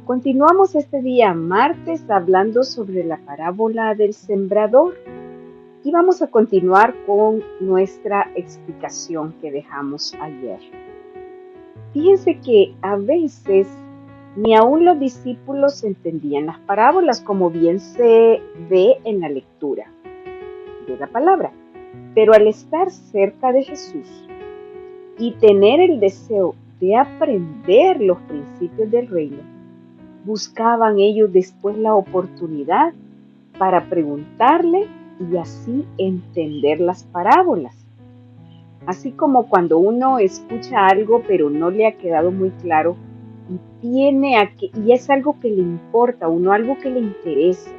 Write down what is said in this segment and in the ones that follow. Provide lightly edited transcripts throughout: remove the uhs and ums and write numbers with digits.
Continuamos este día martes hablando sobre la parábola del sembrador y vamos a continuar con nuestra explicación que dejamos ayer. Fíjense que a veces ni aún los discípulos entendían las parábolas, como bien se ve en la lectura de la palabra, pero al estar cerca de Jesús y tener el deseo de aprender los principios del reino, buscaban ellos después la oportunidad para preguntarle y así entender las parábolas. Así como cuando uno escucha algo pero no le ha quedado muy claro y es algo que le importa a uno, algo que le interesa.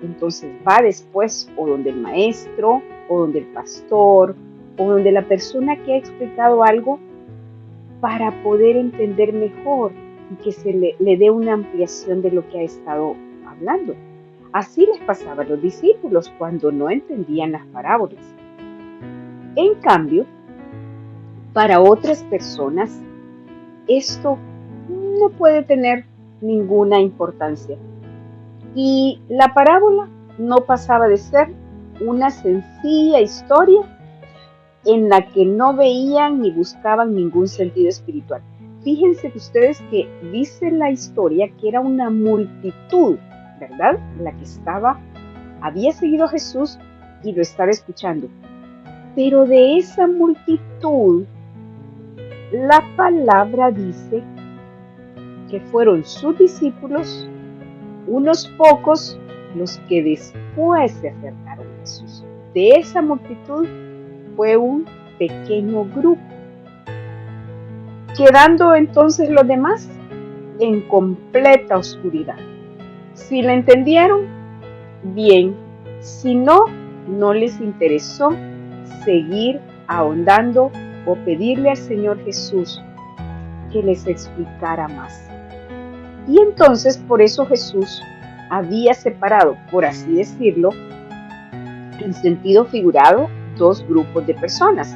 Entonces va después o donde el maestro, o donde el pastor, o donde la persona que ha explicado algo para poder entender mejor y que se le dé una ampliación de lo que ha estado hablando. Así les pasaba a los discípulos cuando no entendían las parábolas. En cambio, para otras personas, esto no puede tener ninguna importancia. Y la parábola no pasaba de ser una sencilla historia en la que no veían ni buscaban ningún sentido espiritual. Fíjense ustedes que dice la historia que era una multitud, ¿verdad? La que había seguido a Jesús y lo estaba escuchando. Pero de esa multitud, la palabra dice que fueron sus discípulos, unos pocos, los que después se acercaron a Jesús. De esa multitud fue un pequeño grupo, quedando entonces los demás en completa oscuridad. Si la entendieron, bien. Si no, no les interesó seguir ahondando o pedirle al Señor Jesús que les explicara más. Y entonces por eso Jesús había separado, por así decirlo, en sentido figurado, dos grupos de personas.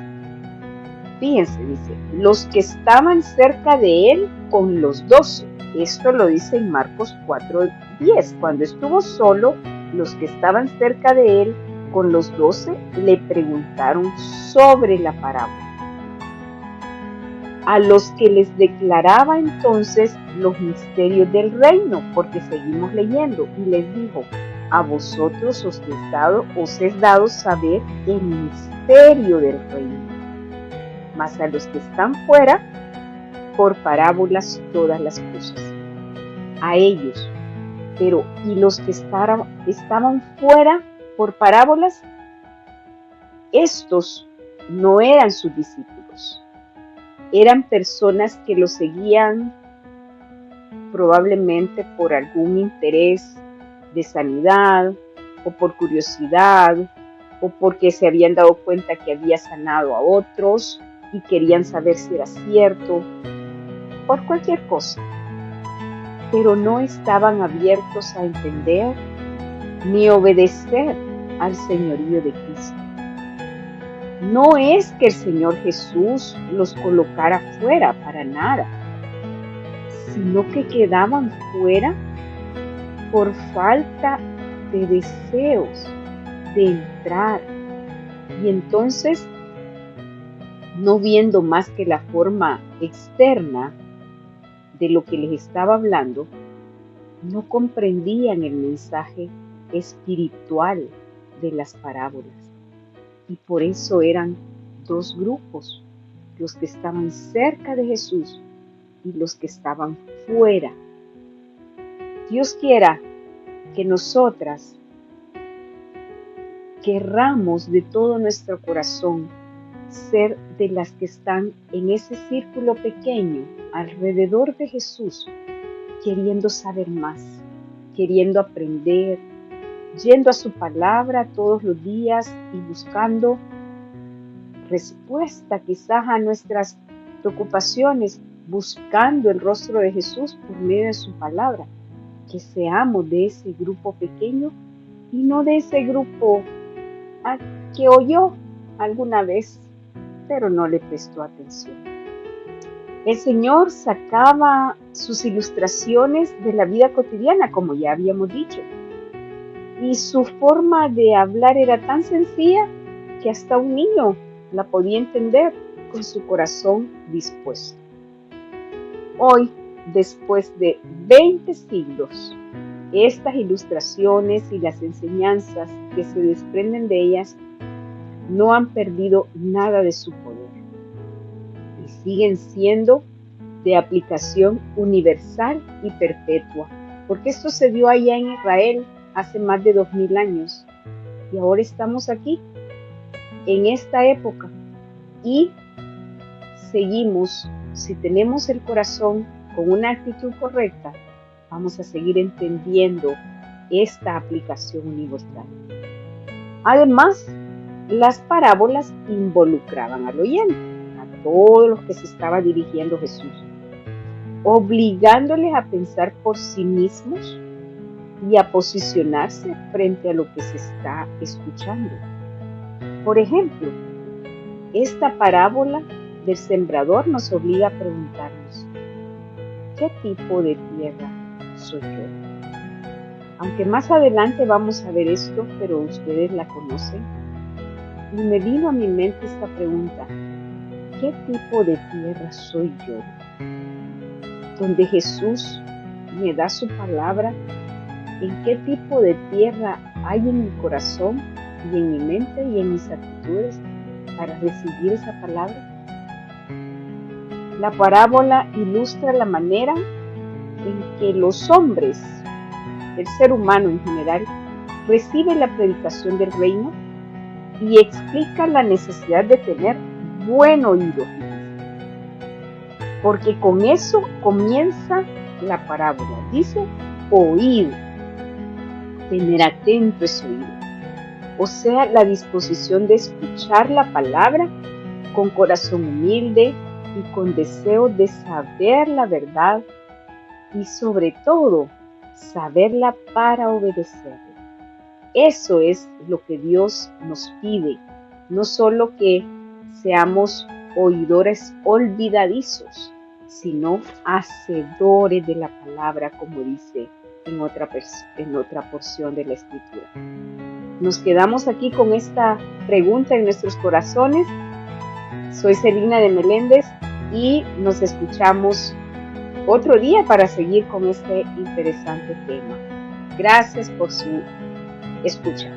Fíjense, dice, los que estaban cerca de él con los 12. Esto lo dice en Marcos 4:10. Cuando estuvo solo, los que estaban cerca de él con los 12 le preguntaron sobre la parábola. A los que les declaraba entonces los misterios del reino, porque seguimos leyendo, y les dijo, a vosotros os es dado saber el misterio del reino, mas a los que están fuera, por parábolas todas las cosas. A ellos, pero ¿y los que estaban fuera por parábolas? Estos no eran sus discípulos, eran personas que lo seguían probablemente por algún interés de sanidad o por curiosidad o porque se habían dado cuenta que había sanado a otros y querían saber si era cierto, por cualquier cosa, pero no estaban abiertos a entender ni obedecer al señorío de Cristo. No es que el Señor Jesús los colocara fuera para nada, sino que quedaban fuera por falta de deseos de entrar. Y entonces, no viendo más que la forma externa de lo que les estaba hablando, no comprendían el mensaje espiritual de las parábolas. Y por eso eran dos grupos, los que estaban cerca de Jesús y los que estaban fuera. Dios quiera que nosotras querramos de todo nuestro corazón ser de las que están en ese círculo pequeño alrededor de Jesús, queriendo saber más, queriendo aprender, yendo a su palabra todos los días y buscando respuesta quizás a nuestras preocupaciones, buscando el rostro de Jesús por medio de su palabra. Que seamos de ese grupo pequeño y no de ese grupo que oyó alguna vez, pero no le prestó atención. El Señor sacaba sus ilustraciones de la vida cotidiana, como ya habíamos dicho, y su forma de hablar era tan sencilla que hasta un niño la podía entender con su corazón dispuesto. Hoy, después de 20 siglos, estas ilustraciones y las enseñanzas que se desprenden de ellas no han perdido nada de su poder y siguen siendo de aplicación universal y perpetua, porque esto se dio allá en Israel hace más de 2000 años y ahora estamos aquí en esta época y seguimos, si tenemos el corazón con una actitud correcta, vamos a seguir entendiendo esta aplicación universal. Además, las parábolas involucraban al oyente, a todos los que se estaba dirigiendo Jesús, obligándoles a pensar por sí mismos y a posicionarse frente a lo que se está escuchando. Por ejemplo, esta parábola del sembrador nos obliga a preguntarnos, ¿qué tipo de tierra soy yo? Aunque más adelante vamos a ver esto, pero ustedes la conocen. Y me vino a mi mente esta pregunta, ¿qué tipo de tierra soy yo? Donde Jesús me da su palabra, ¿en qué tipo de tierra hay en mi corazón y en mi mente y en mis actitudes para recibir esa palabra? La parábola ilustra la manera en que los hombres, el ser humano en general, recibe la predicación del reino y explica la necesidad de tener buen oído, porque con eso comienza la parábola. Dice oír, tener atento ese oído, o sea, la disposición de escuchar la palabra con corazón humilde y con deseo de saber la verdad y sobre todo saberla para obedecerla. Eso es lo que Dios nos pide, no solo que seamos oidores olvidadizos, sino hacedores de la palabra, como dice en otra porción de la Escritura. Nos quedamos aquí con esta pregunta en nuestros corazones. Soy Celina de Meléndez y nos escuchamos otro día para seguir con este interesante tema. Gracias por su escucha.